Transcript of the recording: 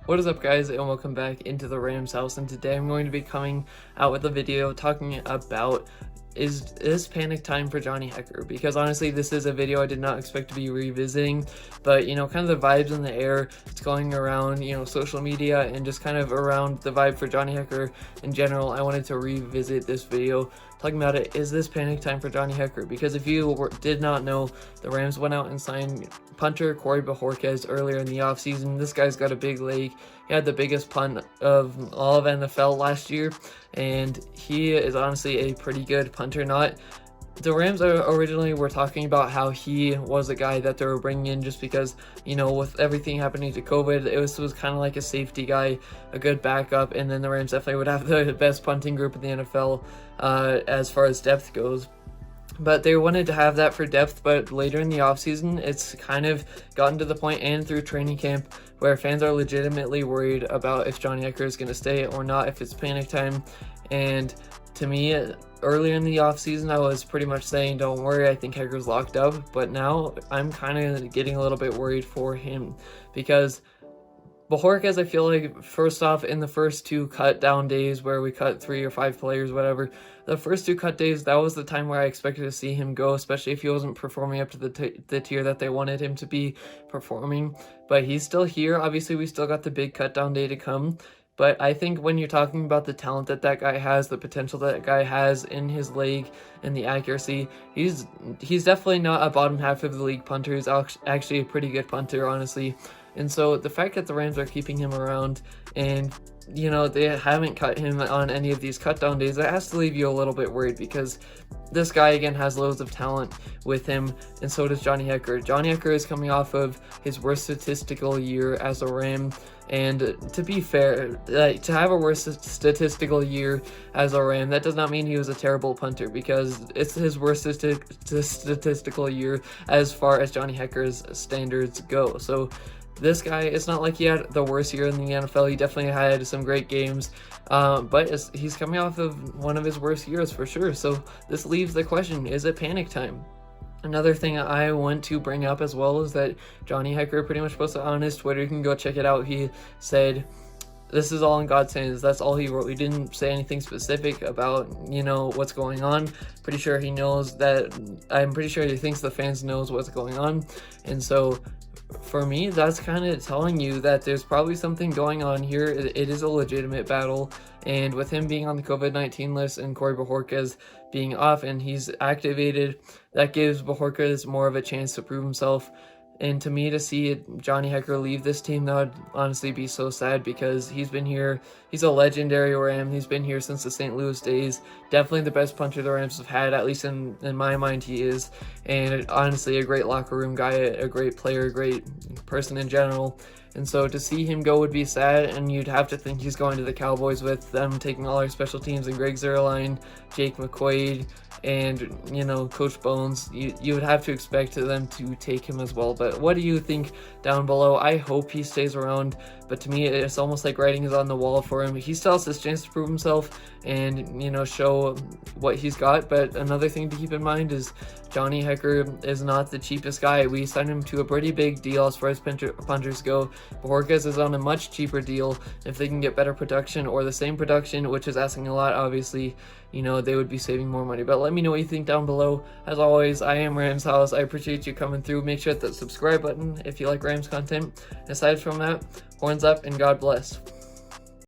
What is up, guys, and welcome back into the Rams house. And today I'm going to be coming out with a video talking about is this panic time for Johnny Hekker, because honestly this is a video I did not expect to be revisiting, but kind of the vibes in the air, it's going around social media and just kind of around the vibe for Johnny Hekker in general. I wanted to revisit this video talking about it. Is this panic time for Johnny Hekker? Because if you did not know, the Rams went out and signed punter Corey Bojorquez earlier in the offseason. This guy's got a big leg. He had the biggest punt of all of NFL last year, and he is honestly a pretty good punter. The Rams originally were talking about how he was a guy that they were bringing in just because, with everything happening to COVID, it was kind of like a safety guy, a good backup, and then the Rams definitely would have the best punting group in the NFL as far as depth goes. But they wanted to have that for depth, but later in the offseason, it's kind of gotten to the point, and through training camp, where fans are legitimately worried about if Johnny Hekker is going to stay or not, if it's panic time. And to me, earlier in the offseason, I was pretty much saying, don't worry, I think Hekker's locked up. But now I'm kind of getting a little bit worried for him, because Bojorquez, I feel like, first off, in the first two cut down days where we cut 3 or 5 players, whatever, the first 2 cut days, that was the time where I expected to see him go, especially if he wasn't performing up to the tier that they wanted him to be performing. But he's still here. Obviously, we still got the big cut down day to come. But I think when you're talking about the talent that guy has, the potential that guy has in his leg and the accuracy, he's definitely not a bottom half of the league punter. He's actually a pretty good punter, honestly. And so the fact that the Rams are keeping him around and, they haven't cut him on any of these cut down days, that has to leave you a little bit worried, because this guy, again, has loads of talent with him, and so does Johnny Hekker. Johnny Hekker is coming off of his worst statistical year as a Ram, and to be fair, to have a worse statistical year as a Ram, that does not mean he was a terrible punter, because it's his worst statistical year as far as Johnny Hekker's standards go. So this guy, it's not like he had the worst year in the NFL. He definitely had some great games, but he's coming off of one of his worst years for sure. So this leaves the question, is it panic time? Another thing I want to bring up as well is that Johnny Hekker pretty much posted on his Twitter, you can go check it out, he said, "This is all in God's hands." That's all he wrote. He didn't say anything specific about, what's going on. Pretty sure he knows that, I'm pretty sure he thinks the fans knows what's going on. And so for me, that's kind of telling you that there's probably something going on here. It is a legitimate battle, and with him being on the COVID-19 list and Corey Bojorquez being off and he's activated, that gives Bojorquez more of a chance to prove himself. And to me, to see Johnny Hekker leave this team, that would honestly be so sad, because he's been here. He's a legendary Ram. He's been here since the St. Louis days. Definitely the best punter the Rams have had, at least in my mind he is. And honestly, a great locker room guy, a great player, a great person in general. And so to see him go would be sad, and you'd have to think he's going to the Cowboys, with them taking all our special teams and Greg Zuerlein, Jake McQuaid, and Coach Bones. You would have to expect them to take him as well. But what do you think down below? I hope he stays around, but to me it's almost like writing is on the wall for him. He still has his chance to prove himself and show what he's got. But another thing to keep in mind is Johnny Hekker is not the cheapest guy. We signed him to a pretty big deal as far as punters go. Bojorquez is on a much cheaper deal. If they can get better production or the same production, which is asking a lot, obviously, they would be saving more money. But let me know what you think down below. As always, I am Rams House. I appreciate you coming through. Make sure to hit that subscribe button if you like Rams content. Aside from that, horns up and God bless.